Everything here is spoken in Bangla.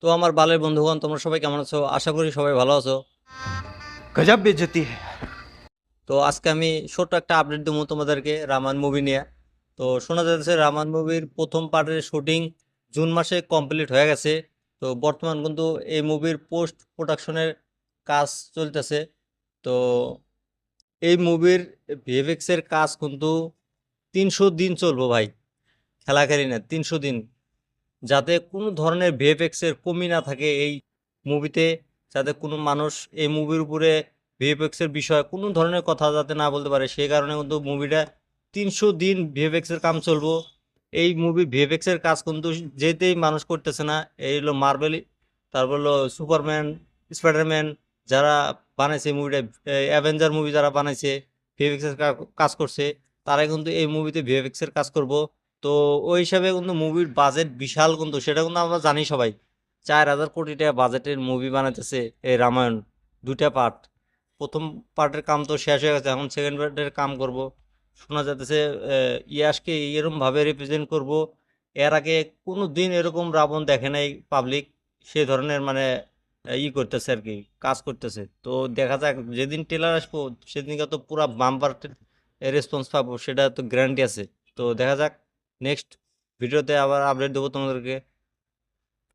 তো আমার বালের বন্ধুগণ, তোমরা সবাই কেমন আছো? আশা করি সবাই ভালো আছো। गजब बेइज्जती है। তো আজকে আমি ছোট্ট একটা আপডেট দেবো তোমাদেরকে রামান মুভি নিয়ে। তো শোনা যাচ্ছে রামান মুভির প্রথম পার্টের শুটিং জুন মাসে কমপ্লিট হয়ে গেছে। তো বর্তমান কিন্তু এই মুভির পোস্ট প্রোডাকশনের কাজ চলতেছে। তো এই মুভির ভিএফএক্স এর কাজ কিন্তু 300 দিন চলবো ভাই, খেলাখেলি না, 300 দিন, যাতে কোনো ধরনের ভিএফএক্স এর কমি না থাকে এই মুভিতে, যাতে কোনো মানুষ এই মুভির উপরে ভিএফএক্স এর বিষয়ে কোনো ধরনের কথা যাতে না বলতে পারে, সেই কারণে কিন্তু মুভিটা 300 দিন ভিএফএক্স এর কাম চলবো। এই মুভি ভিএফএক্স এর কাজ কিন্তু যেতেই মানুষ করতেছে না। এই হলো মার্বেল, তারপর হলো সুপারম্যান, স্পাইডারম্যান যারা বানাইছে মুভিটা, অ্যাভেঞ্জার মুভি যারা বানাইছে, ভিএফএক্স এর কাজ করছে, তারাই কিন্তু এই মুভিতে ভিএফএক্স এর কাজ করব। তো ওই হিসাবে কিন্তু মুভির বাজেট বিশাল, কিন্তু সেটা কিন্তু আমরা জানি সবাই। 4,000 কোটি টাকা বাজেটের মুভি বানাইতেছে এই রামায়ণ, দুইটা পার্ট। প্রথম পার্টের কাম তো শেষ হয়ে গেছে, এখন সেকেন্ড পার্টের কাম করব। শোনা যাচ্ছে ইয়াশকে এরকম ভাবে রিপ্রেজেন্ট করব, এর আগে কোনো দিন এরকম রাবণ দেখে নাই পাবলিক। সে ধরনের মানে করতেছে আর কি, কাজ করতেছে। তো দেখা যাক, যেদিন টেলার আসবো সেদিনকে তো পুরা বাম্পার রেসপন্স পাবো, সেটা তো গ্যারান্টি আছে। তো দেখা যাক, নেক্সট ভিডিওতে আবার আপডেট দেবো তোমাদেরকে।